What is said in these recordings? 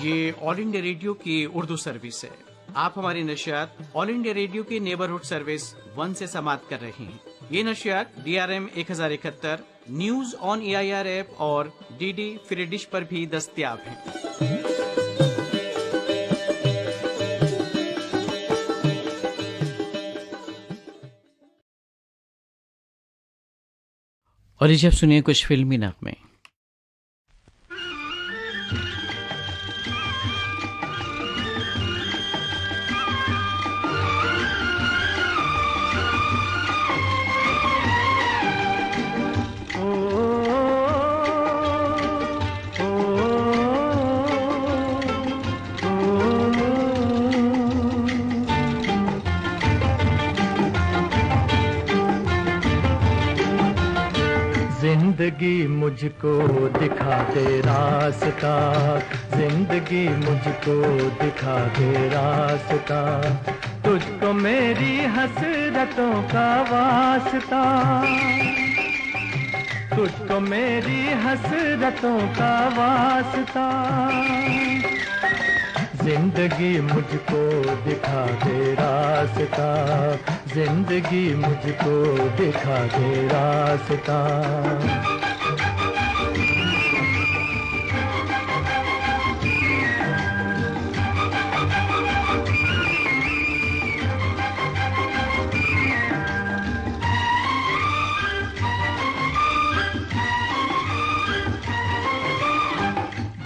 ये all India radio की Urdu service है। आप हमारी नशियात ऑल इंडिया रेडियो की नेबरहुड सर्विस 1 से समाप्त कर रहे हैं। ये नशियात DRM 1071, news on AIR app और DD फ्री डिश पर भी दस्तयाब हैं। और जब सुनिए कुछ फिल्मी नगमे। जिंदगी मुझको दिखा दे रास्ता, जिंदगी मुझको दिखा दे रास्ता, तुझको मेरी हसरतों का वास्ता, तुझको मेरी हसरतों का वास्ता, जिंदगी मुझको दिखा दे रास्ता, जिंदगी मुझको दिखा दे रास्ता।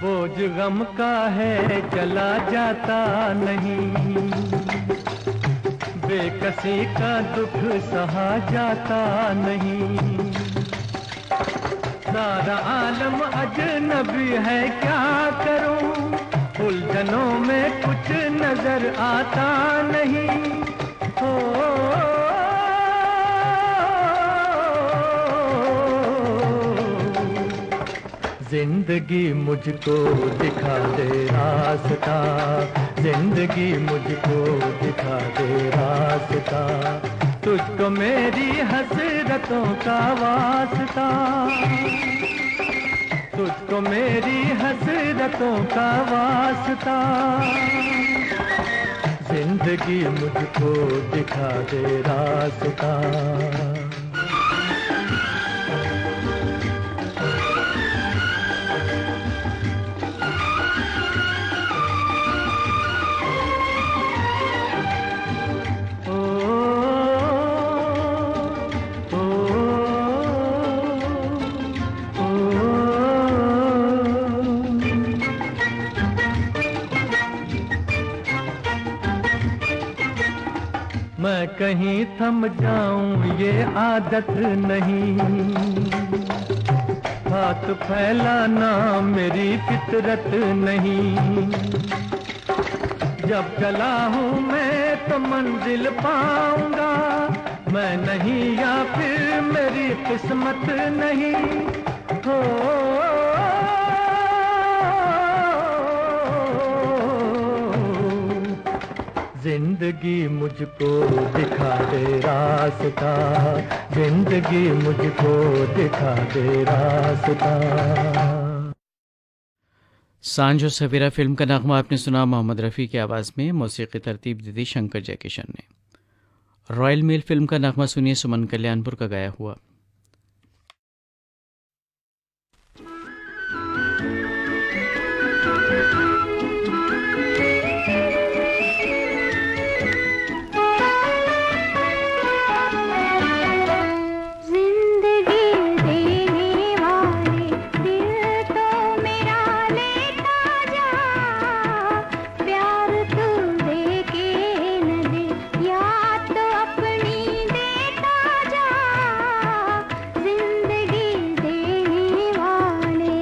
बोझ गम का है चला जाता नहीं, बेकसी का दुख सहा जाता नहीं, सारा आलम अजनबी है क्या करूं, उलझनों में कुछ नजर आता नहीं। हो जिंदगी मुझको दिखा दे रास्ता, जिंदगी मुझको दिखा दे रास्ता, तुझको मेरी हसरतों का वास्ता, तुझको मेरी हसरतों का वास्ता, जिंदगी मुझको दिखा दे रास्ता। मैं कहीं थम जाऊं ये आदत नहीं, हाथ फैलाना मेरी फितरत नहीं, जब चला हूं मैं तो मंजिल पाऊंगा, मैं नहीं या फिर मेरी किस्मत नहीं। हो जिंदगी मुझको दिखा दे रास्ता, जिंदगी मुझको दिखा दे रास्ता। सांझ और सवेरा फिल्म का नगमा आपने सुना मोहम्मद रफ़ी की आवाज़ में, मौसीकी तरतीब दी थी शंकर जयकिशन ने। रॉयल मेल फिल्म का नगमा सुनिए सुमन कल्याणपुर का गाया हुआ। जिंदगी देने वाले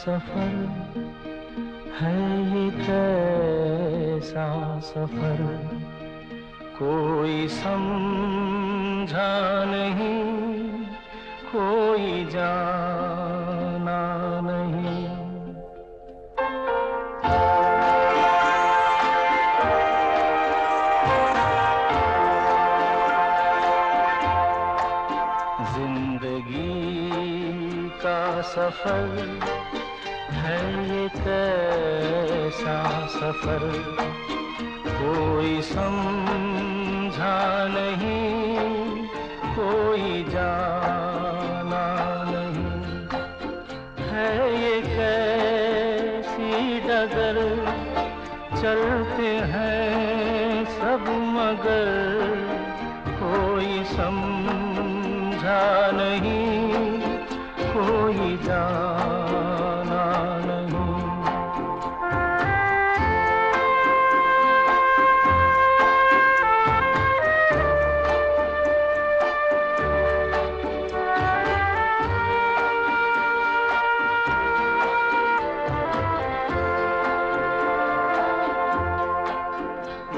सफर है ये कैसा सफर कोई समझा नहीं कोई जाना नहीं सफर है ये कैसा सफर कोई समझा नहीं कोई जाना नहीं है ये कैसी डगर चलते हैं सब मगर कोई समझा नहीं कोई जाना नहीं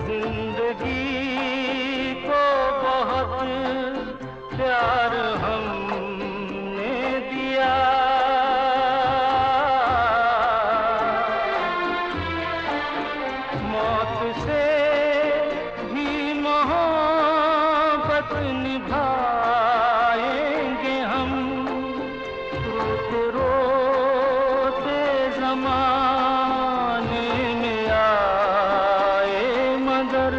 जिंदगी को बहुत प्यार हमने दिया मौत से भी मोहब्बत निभाएंगे हम रोते रोते ज़माने में आए मगर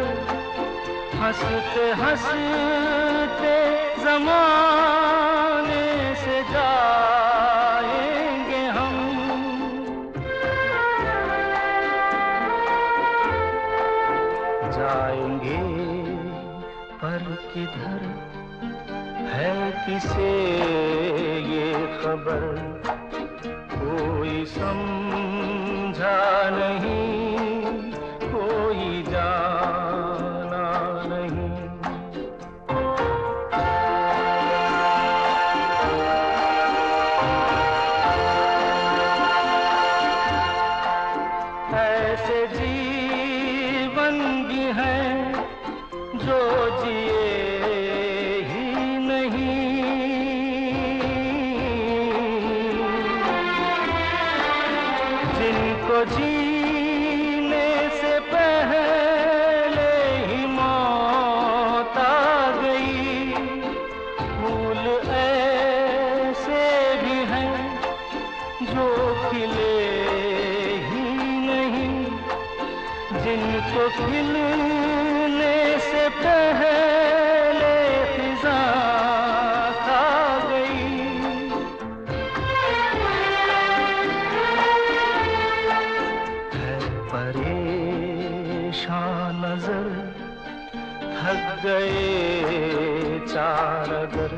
हंसते हंसते ज़माने से जाएंगे हम जाएंगे पर किधर है किसे ये खबर कोई समझा नहीं कोई जाना नहीं ऐसे जीवन भी हैं जो जिए ही नहीं जिनको जीने से पहले ही मौत आ गई फूल ऐसे भी हैं जो खिले जिनको खिलने से पहले फिजा खा गई है परेशान नजर थक गए चार अगर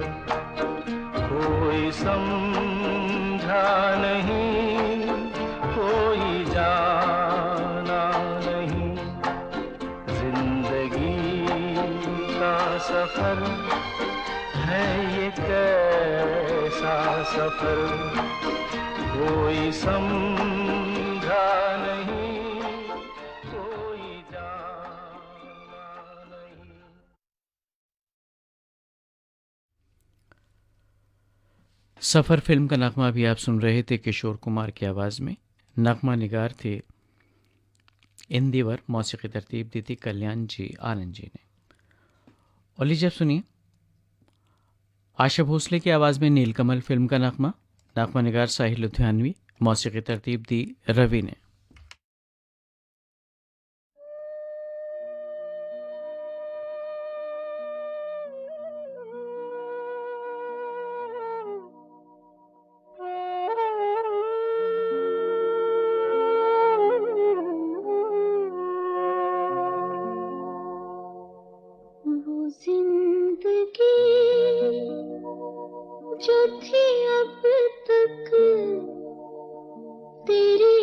कोई समझा नहीं कोई जाना नहीं जिंदगी का सफर है ये कैसा सफर कोई समझा नहीं कोई जाना नहीं सफ़र फिल्म का नगमा भी आप सुन रहे थे किशोर कुमार की आवाज़ में नगमा निगार थे इंदिवर मौसीकी तरतीब दी थी कल्याण जी आनंद जी ने और लीजिए अब सुनिए आशा भोसले की आवाज़ में नीलकमल फिल्म का नगमा नगमा निगार साहिल लुधियानवी मौसीकी तरतीब दी रवि ने जो थी अब तक तेरे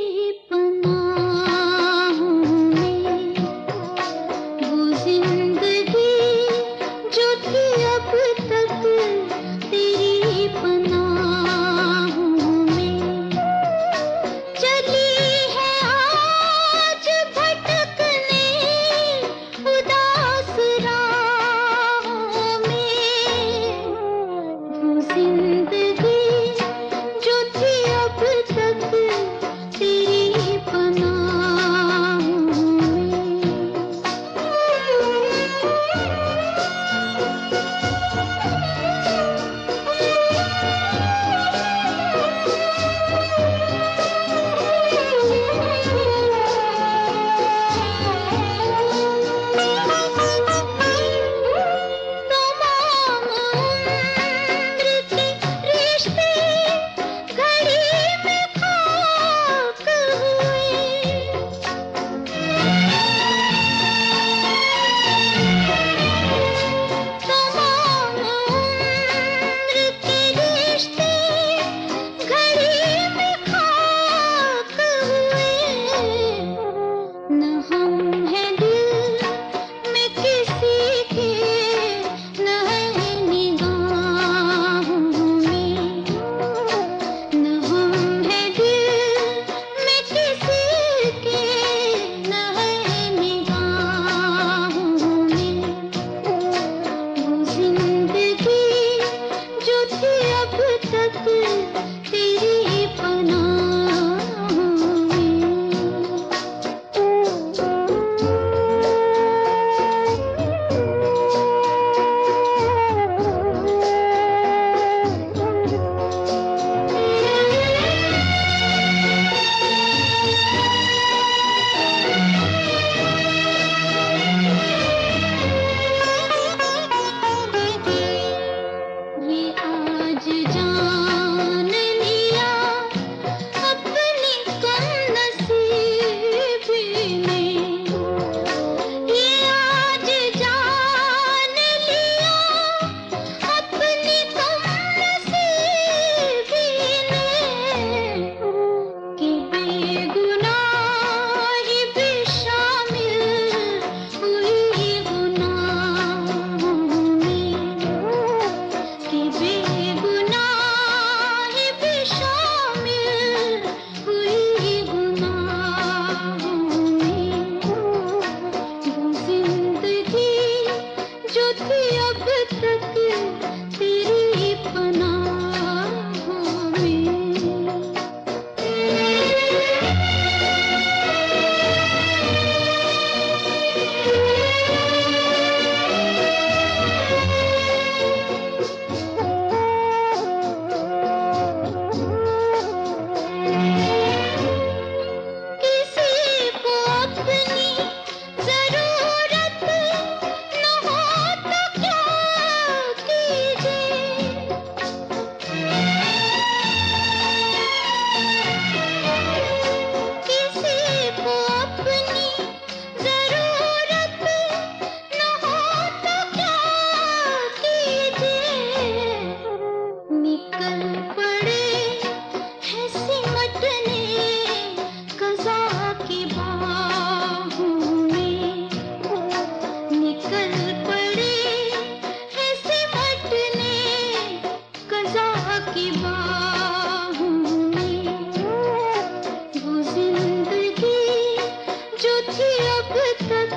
अब तक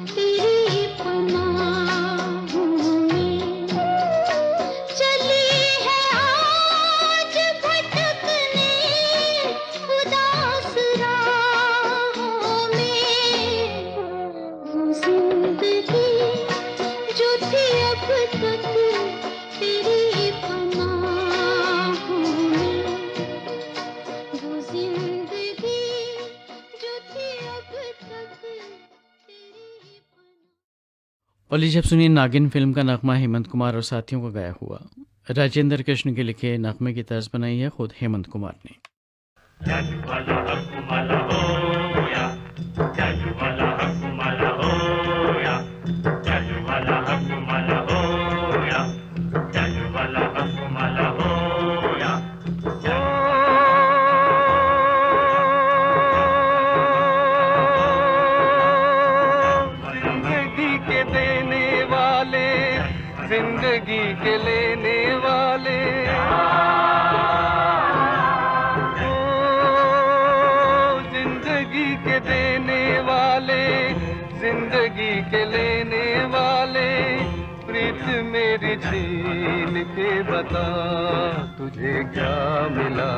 तेरी पनाहों में चली है आज भटकने उदास राहों में। वो जिंदगी जो थी अब तक तेरी पनाहों में, वो जिंदगी जो थी अब तक तेरी पनाहों। और लीजिए अब सुनिए नागिन फिल्म का नगमा हेमंत कुमार और साथियों का गाया हुआ। राजेंद्र कृष्ण के लिखे नगमे की तर्ज बनाई है खुद हेमंत कुमार ने। जिंदगी के देने वाले, जिंदगी के लेने वाले, जिंदगी के देने वाले, जिंदगी के लेने वाले, प्रीत मेरी छीन के बता तुझे क्या मिला।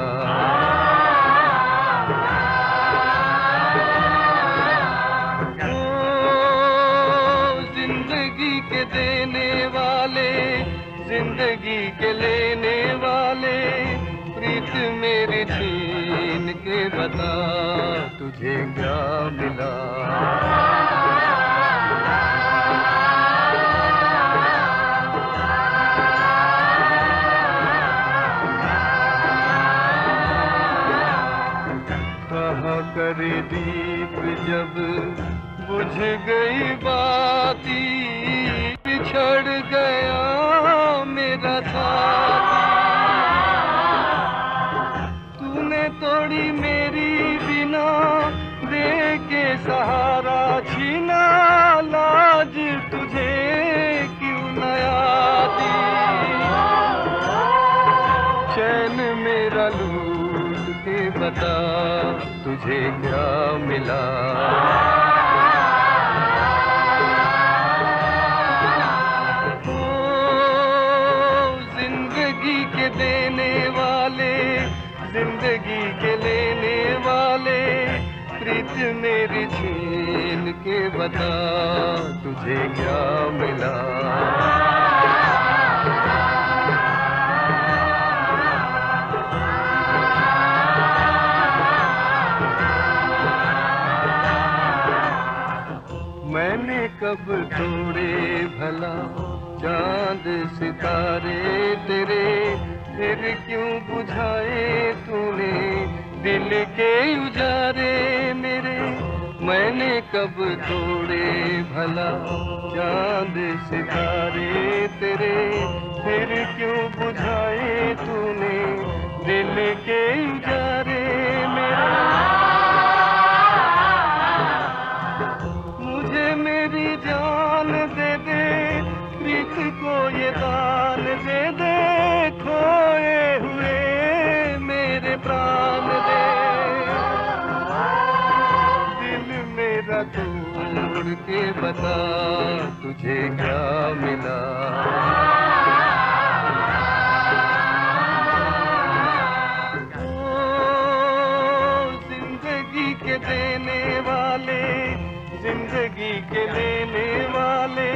जिंदगी के देने वाले, जिंदगी के लेने वाले, प्रीत मेरी छीन के बता तुझे क्या मिला। कहा करे दीप जब बुझ गई बाती, बिछड़ गया मेरा साथी। तूने तोड़ी मेरी बिना, दे के सहारा छीना, लाज तुझे क्यों न आती। चैन मेरा लूट के बता तुझे क्या मिला। जिंदगी के देने वाले, जिंदगी के लेने वाले, प्रीत मेरी छीन के बता तुझे क्या मिला। मैंने कब तोड़े भला चांद सितारे तेरे, फिर क्यों बुझाए तूने दिल के उजारे मेरे। मैंने कब तोड़े भला चांद सितारे तेरे, फिर क्यों बुझाए तूने दिल के उजारे मेरे। मुझे मेरी जान दे दे, प्रीत को ये दान दे दे, खोए हुए मेरे प्राण दे। दिल मेरा तोड़ के बता तुझे क्या मिला। जिंदगी के देने वाले, जिंदगी के लेने वाले,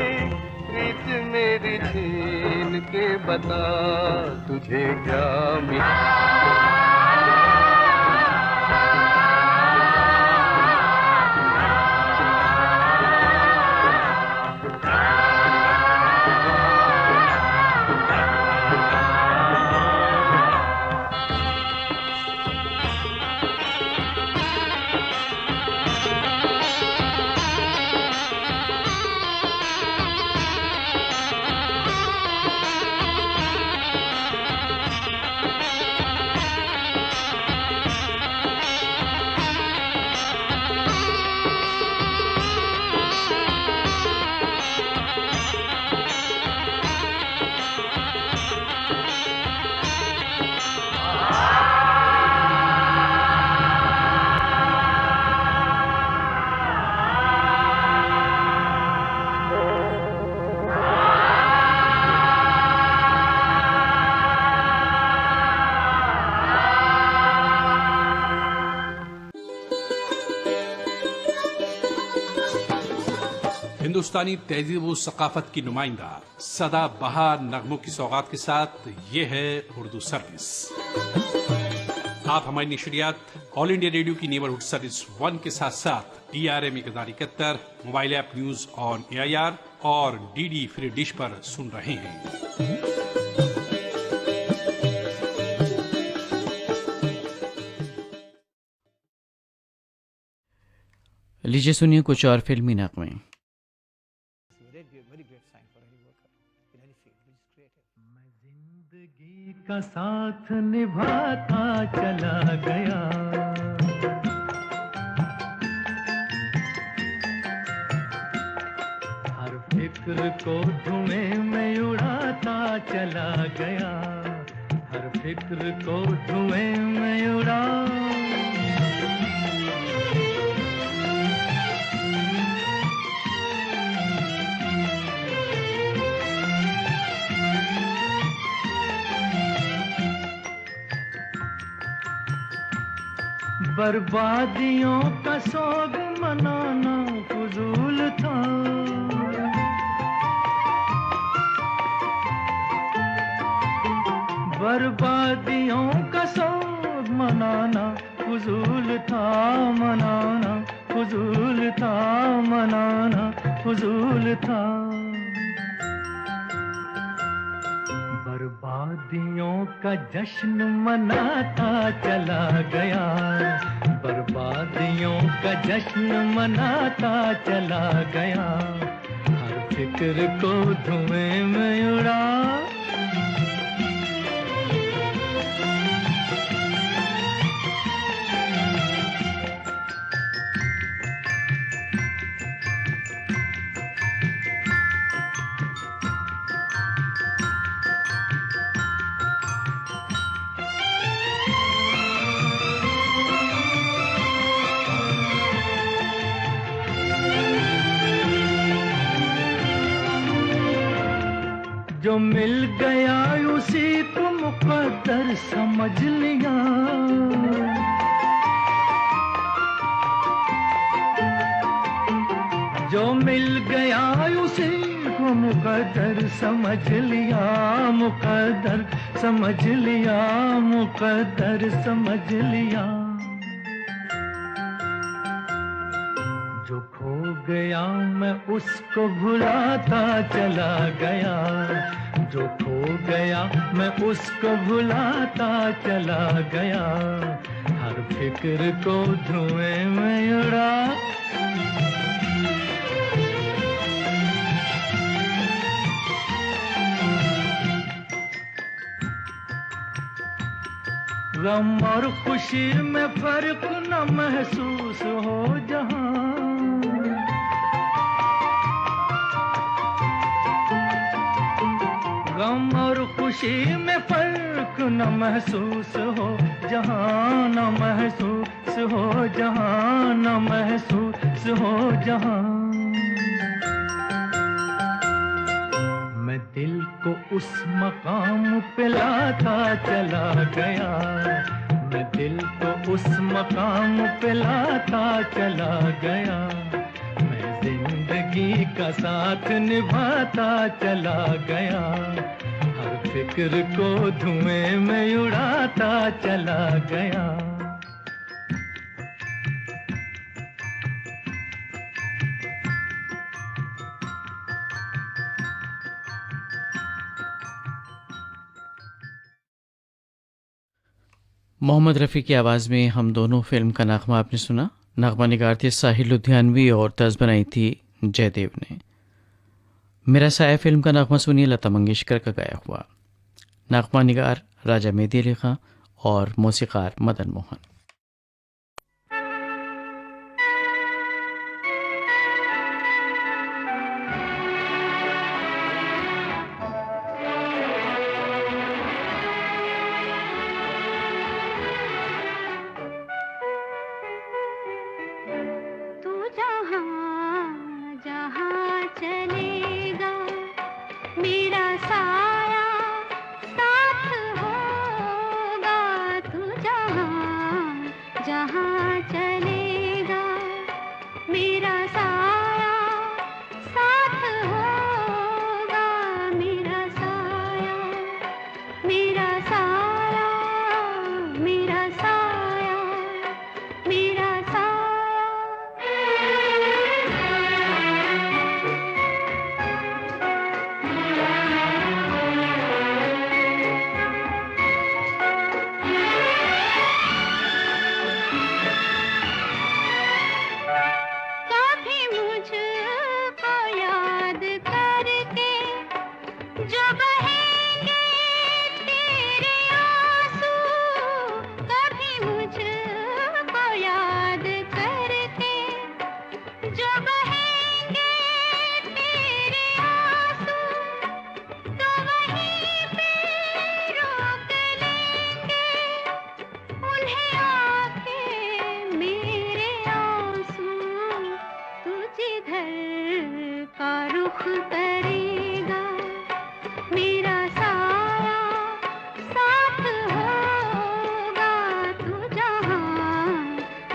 प्रीत मेरी छीन के बता तुझे क्या मिला। हिंदुस्तानी तहजीब व सकाफत की नुमाइंदा सदा बहार नगमों की सौगात के साथ ये है उर्दू सर्विस। आप हमारी नशरियात ऑल इंडिया रेडियो की नेबरहुड सर्विस 1 के साथ साथ DRM 1071 mobile app news on AIR और DD फ्री डिश पर सुन रहे हैं। लीजिए सुनिए कुछ और फिल्मी नगमे। जिंदगी का साथ निभाता चला गया, हर फिक्र को धुएं में उड़ाता चला गया, हर फिक्र को धुएं में उड़ा। बर्बादियों का सोग मनाना फजूल था, बर्बादियों का सोग मनाना फजूल था, मनाना फजूल था, मनाना फजूल था। बर्बादियों का जश्न मनाता चला गया, बर्बादियों का जश्न मनाता चला गया, हर फिक्र को धुएं में उड़ा। जो मिल गया उसी को मुकद्दर समझ लिया, जो मिल गया उसी को मुकद्दर समझ लिया, मुकद्दर समझ लिया, मुकद्दर समझ लिया। जो खो गया मैं उसको भुलाता चला गया, जो खो गया मैं उसको भुलाता चला गया, हर फिक्र को धुएं में उड़ा। गम और खुशी में फर्क न महसूस हो जहां, गम और खुशी में फर्क न महसूस हो जहां, न महसूस हो जहां, न महसूस हो जहां। मैं दिल को उस मकाम पे लाता चला गया, मैं दिल को उस मकाम पे लाता चला गया, मैं जिंदगी का साथ निभाता चला गया, हर फिक्र को धुएं में उड़ाता चला गया। मोहम्मद रफ़ी की आवाज़ में हम दोनों फिल्म का नगमा आपने सुना। नगमा निगार थे साहिल लुधियानवी और तर्ज बनाई थी जयदेव ने। मेरा साया फिल्म का नगमा सुनिए लता मंगेशकर का गाया हुआ। नगमा निगार राजा मेहदी अली खां और मौसीकार मदन मोहन। जहाँ चलेगा मेरा साया सुख करेगा, मेरा साया साथ होगा, तू जहाँ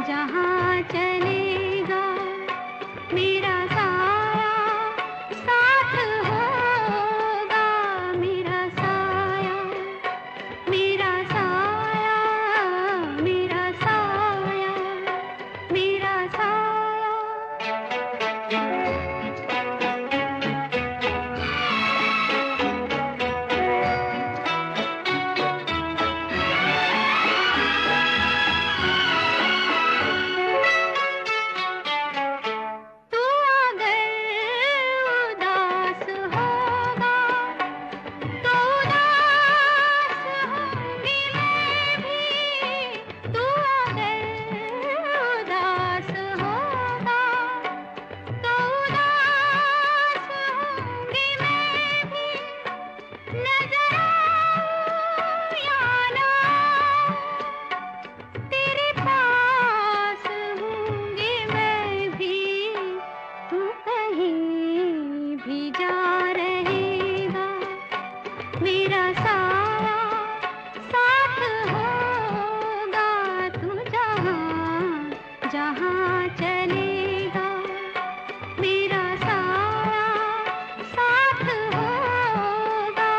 जहाँ चलेगा, मेरा साया साथ होगा, मेरा साया, मेरा साया, मेरा साया, मेरा साया। तू अगर उदास होगा, तो उदास होंगी मैं भी। तू अगर उदास होगा, तो उदास होंगी मैं भी। नजर आऊं या ना आऊं, तेरे पास हूँगी मैं भी। तू कहीं भी जा रहेगा, मेरा साया साथ होगा, तू जहाँ जहाँ चलेगा, मेरा साया साथ होगा,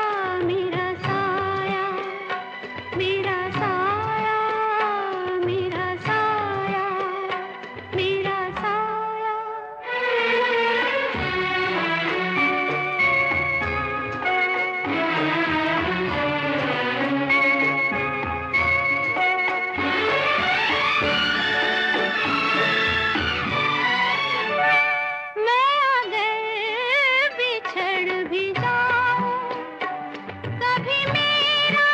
मेरा साया, मेरा साया, मेरा साया, मेरा साया। मैं अगर बिछड़ भी जाऊं, कभी मेरा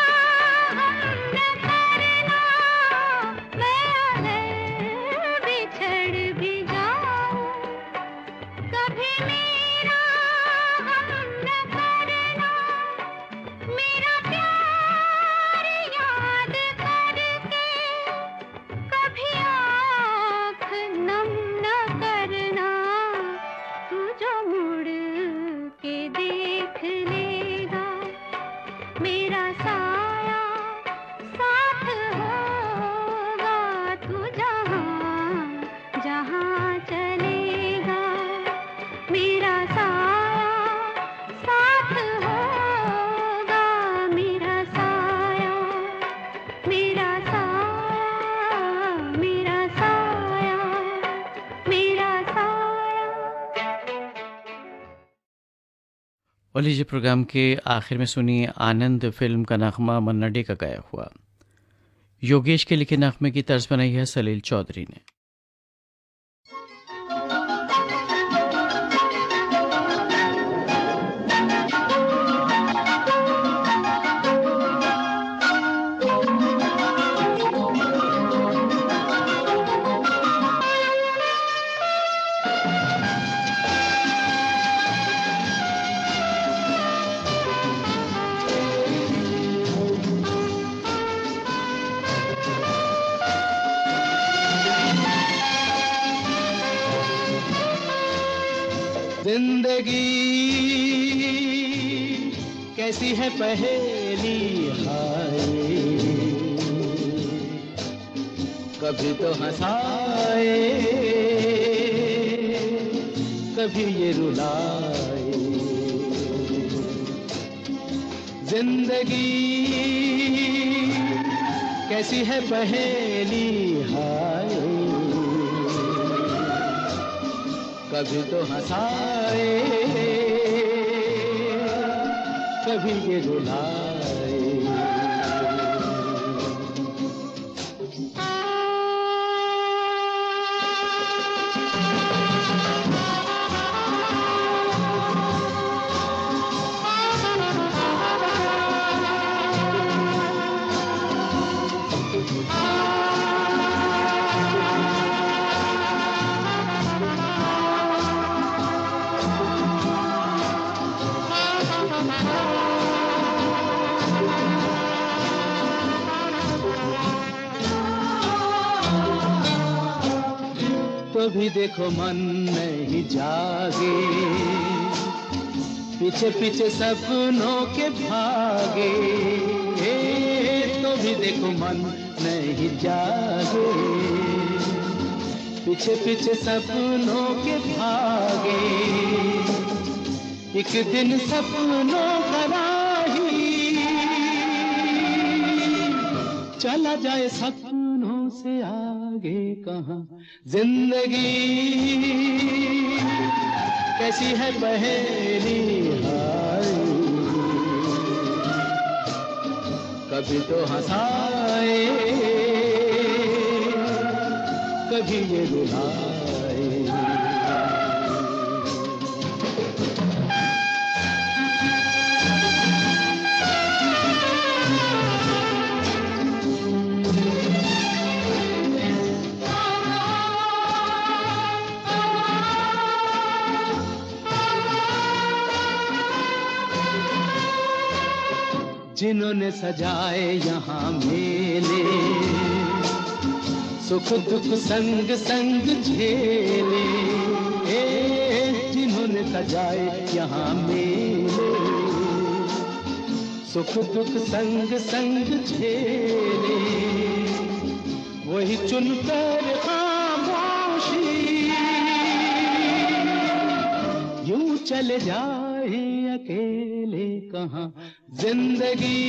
गम न करना। मैं अगर बिछड़ भी जाऊं, कभी मेरा गम न करना। मेरा प्यार याद करके कभी आँख नम न करना। तू जो मुड़ के देख लेगा, मेरा साया साथ होगा, तू जहाँ जहाँ चलेगा, मेरा साया साथ होगा, मेरा साया, मेरा साया, मेरा साया, मेरा साया। और लीजिए प्रोग्राम के आखिर में सुनिए आनंद फिल्म का नगमा मन्ना डे का गाया हुआ। योगेश के लिखे नगमे की तर्ज बनाई है सलील चौधरी ने। जिंदगी कैसी है पहेली हाय, कभी तो हंसाए, कभी ये रुलाए। जिंदगी कैसी है पहेली हाय, कभी तो हंसाए, कभी ये रुलाए। तो भी देखो मन नहीं जागे, पीछे पीछे सपनों के भागे, तो भी देखो मन नहीं जागे। पीछे पीछे सपनों के भागे, एक दिन सपनों का राही चला जाए सपनों से आगे कहाँ। जिंदगी कैसी है पहेली हाय, कभी तो हंसाए कभी ये रुलाए। जिन्होंने सजाए यहाँ मेले, सुख दुख संग संग झेले, जिन्होंने सजाए यहाँ मेले, सुख दुख संग संग झेले, वही चुनकर खामोशी यूं चले जाए अकेले कहाँ। जिंदगी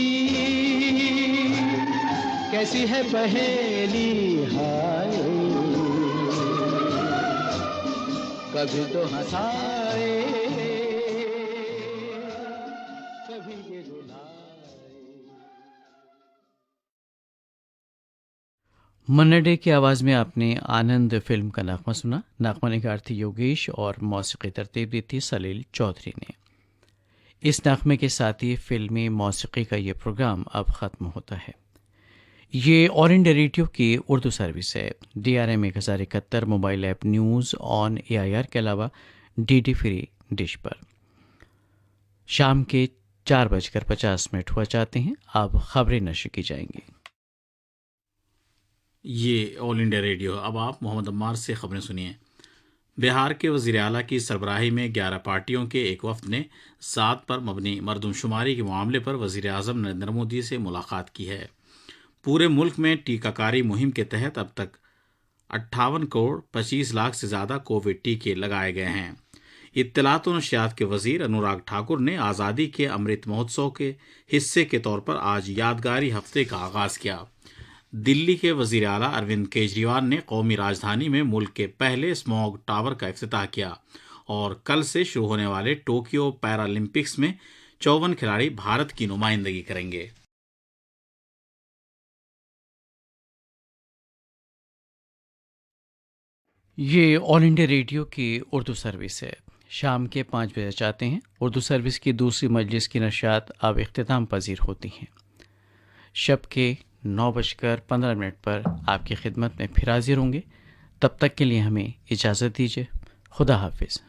कैसी है पहेली हाय, कभी तो हंसाए कभी ये रुलाए। मन्ना डे की आवाज़ में आपने आनंद फिल्म का नगमा सुना। नगमा निगार थी योगेश और मौसीकी तरतीब दी थी सलील चौधरी ने। इस नगमे के साथ ही फिल्मी मौसीकी का ये प्रोग्राम अब ख़त्म होता है। ये ऑल इंडिया रेडियो की उर्दू सर्विस है। DRM 1071 mobile app news on AIR के अलावा DD फ्री डिश पर। शाम के 4:50 हुआ चाहते हैं। अब खबरें नशर की जाएंगी। ये ऑल इंडिया रेडियो। अब आप मोहम्मद अम्मार से खबरें सुनिए। बिहार के वज़ीर आला की सरबराही में 11 पार्टियों के एक वफ्द ने 7 पर मबनी मरदमशुमारी के मामले पर वज़ीर आज़म नरेंद्र मोदी से मुलाकात की है। पूरे मुल्क में टीकाकारी मुहिम के तहत अब तक 58 करोड़ 25 लाख से ज़्यादा कोविड टीके लगाए गए हैं। इत्तलात और नशियात के वज़ीर अनुराग ठाकुर ने आज़ादी के अमृत महोत्सव के हिस्से के तौर पर आज यादगारी हफ्ते का आगाज़ किया। दिल्ली के वज़ीर आला अरविंद केजरीवाल ने कौमी राजधानी में मुल्क के पहले स्मॉग टावर का इफ्तिताह किया और कल से शुरू होने वाले टोक्यो पैरालंपिक्स में 54 खिलाड़ी भारत की नुमाइंदगी करेंगे। ये ऑल इंडिया रेडियो की उर्दू सर्विस है। शाम के 5 बजे चाहते हैं। उर्दू सर्विस की दूसरी मजलिस की नशात अब इख्तिताम पजीर होती हैं। शब के 9:15 पर आपकी खिदमत में फिर हाजिर होंगे। तब तक के लिए हमें इजाज़त दीजिए। खुदा हाफिज़।